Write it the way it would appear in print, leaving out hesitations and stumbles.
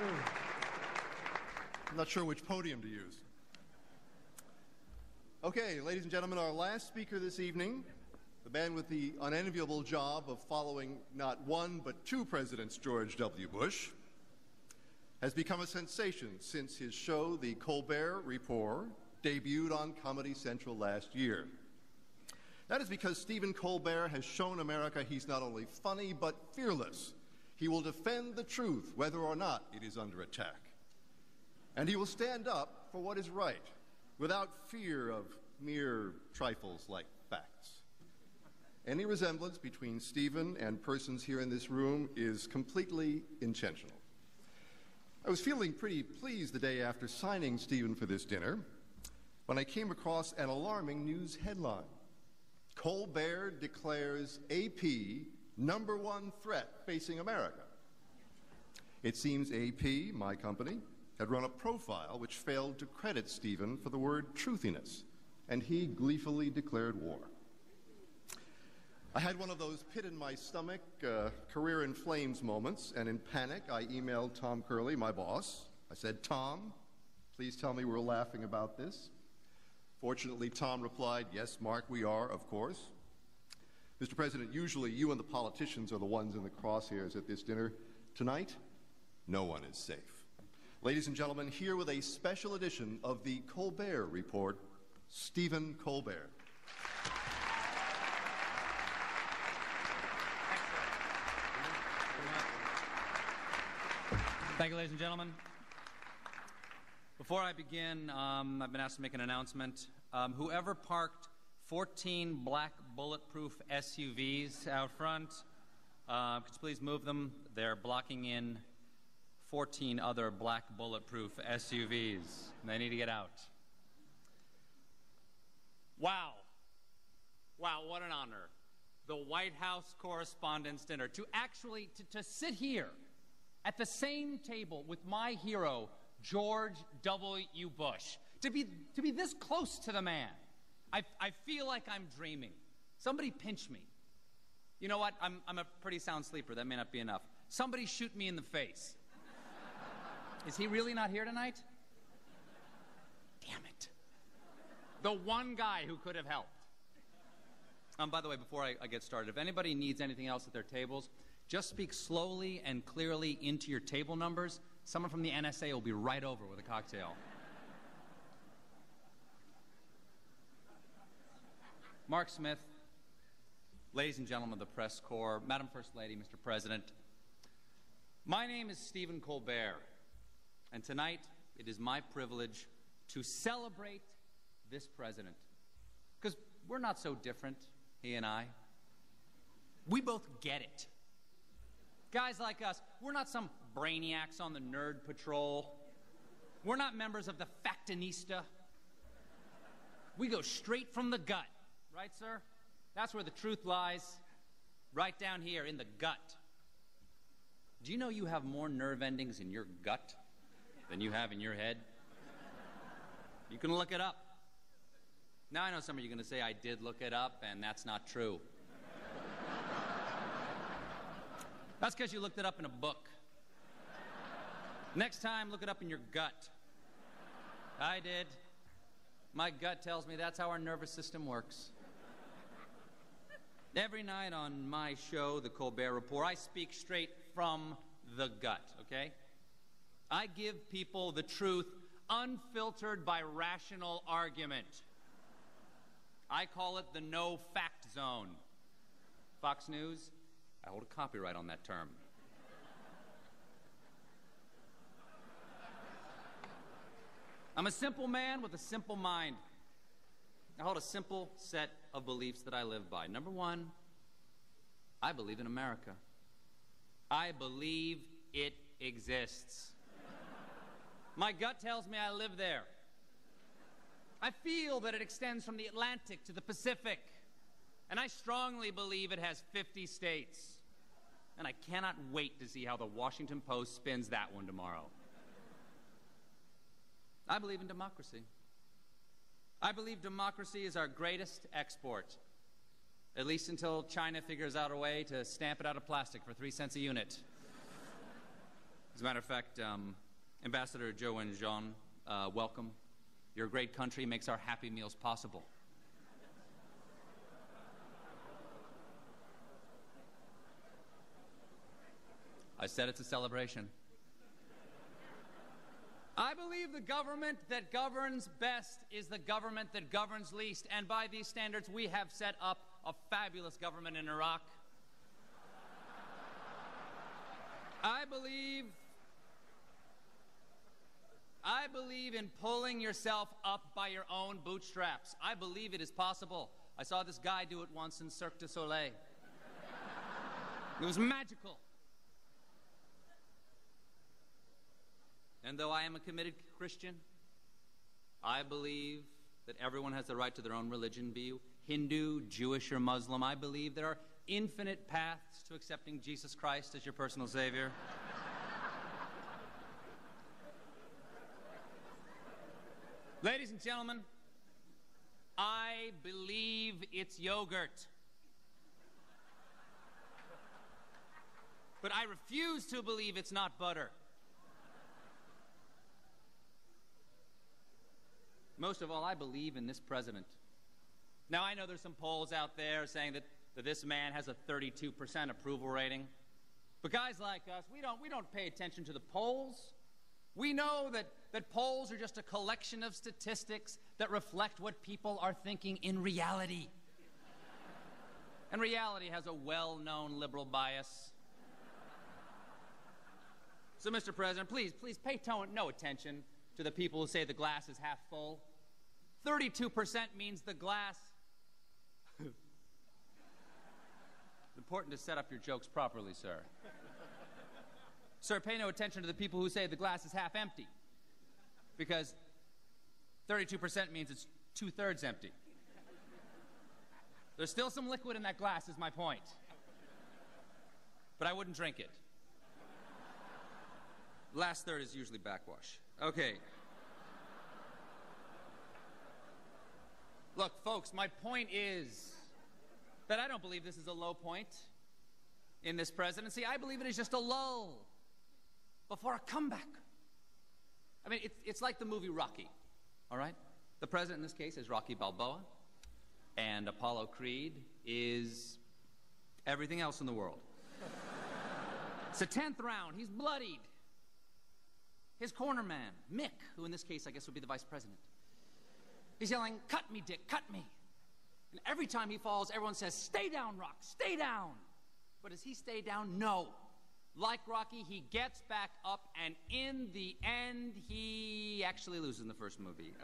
I'm not sure which podium to use. Okay, ladies and gentlemen, our last speaker this evening, the man with the unenviable job of following not one but two Presidents George W. Bush, has become a sensation since his show, The Colbert Report, debuted on Comedy Central last year. That is because Stephen Colbert has shown America he's not only funny but fearless. He will defend the truth whether or not it is under attack. And he will stand up for what is right without fear of mere trifles like facts. Any resemblance between Stephen and persons here in this room is completely intentional. I was feeling pretty pleased the day after signing Stephen for this dinner when I came across an alarming news headline. Colbert declares AP #1 threat facing America. It seems AP, my company, had run a profile which failed to credit Stephen for the word truthiness, and he gleefully declared war. I had one of those pit-in-my-stomach, career in flames moments, and in panic, I emailed Tom Curley, my boss. I said, "Tom, please tell me we're laughing about this." Fortunately, Tom replied, "Yes, Mark, we are, of course." Mr. President, usually you and the politicians are the ones in the crosshairs at this dinner. Tonight, no one is safe. Ladies and gentlemen, here with a special edition of the Colbert Report, Stephen Colbert. Thank you, ladies and gentlemen. Before I begin, I've been asked to make an announcement. Whoever parked 14 black bulletproof SUVs out front, could you please move them? They're blocking in 14 other black bulletproof SUVs. They need to get out. Wow. Wow, what an honor. The White House Correspondents' Dinner. To sit here at the same table with my hero, George W. Bush. To be this close to the man. I feel like I'm dreaming. Somebody pinch me. You know what? I'm a pretty sound sleeper. That may not be enough. Somebody shoot me in the face. Is he really not here tonight? Damn it. The one guy who could have helped. By the way, before I get started, if anybody needs anything else at their tables, just speak slowly and clearly into your table numbers. Someone from the NSA will be right over with a cocktail. Mark Smith, ladies and gentlemen of the press corps, Madam First Lady, Mr. President, my name is Stephen Colbert, and tonight it is my privilege to celebrate this president. Because we're not so different, he and I. We both get it. Guys like us, we're not some brainiacs on the nerd patrol. We're not members of the Factinista. We go straight from the gut. Right, sir? That's where the truth lies. Right down here in the gut. Do you know you have more nerve endings in your gut than you have in your head? You can look it up. Now I know some of you are going to say I did look it up, and that's not true. That's because you looked it up in a book. Next time, look it up in your gut. I did. My gut tells me that's how our nervous system works. Every night on my show, The Colbert Report, I speak straight from the gut, okay? I give people the truth unfiltered by rational argument. I call it the no-fact zone. Fox News, I hold a copyright on that term. I'm a simple man with a simple mind. I hold a simple set of beliefs that I live by. Number one, I believe in America. I believe it exists. My gut tells me I live there. I feel that it extends from the Atlantic to the Pacific. And I strongly believe it has 50 states. And I cannot wait to see how the Washington Post spins that one tomorrow. I believe in democracy. I believe democracy is our greatest export, at least until China figures out a way to stamp it out of plastic for 3 cents a unit. As a matter of fact, Ambassador Zhou Wenjian, welcome. Your great country makes our Happy Meals possible. I said it's a celebration. I believe the government that governs best is the government that governs least, and by these standards, we have set up a fabulous government in Iraq. I believe in pulling yourself up by your own bootstraps. I believe it is possible. I saw this guy do it once in Cirque du Soleil. It was magical. And though I am a committed Christian, I believe that everyone has the right to their own religion, be you Hindu, Jewish, or Muslim. I believe there are infinite paths to accepting Jesus Christ as your personal Savior. Ladies and gentlemen, I believe it's yogurt. But I refuse to believe it's not butter. Most of all, I believe in this president. Now, I know there's some polls out there saying that this man has a 32% approval rating. But guys like us, we don't pay attention to the polls. We know that polls are just a collection of statistics that reflect what people are thinking in reality. And reality has a well-known liberal bias. So, Mr. President, please pay no attention to the people who say the glass is half full. 32% means the glass. It's important to set up your jokes properly, sir. Sir, pay no attention to the people who say the glass is half empty, because 32% means it's 2/3 empty. There's still some liquid in that glass, is my point. But I wouldn't drink it. The last third is usually backwash. Okay. Look, folks, my point is that I don't believe this is a low point in this presidency. I believe it is just a lull before a comeback. I mean, it's like the movie Rocky, all right? The president in this case is Rocky Balboa, and Apollo Creed is everything else in the world. It's the 10th round. He's bloodied. His corner man, Mick, who in this case I guess would be the vice president, he's yelling, "Cut me, Dick, cut me." And every time he falls, everyone says, "Stay down, Rock, stay down." But does he stay down? No. Like Rocky, he gets back up, and in the end, he actually loses in the first movie.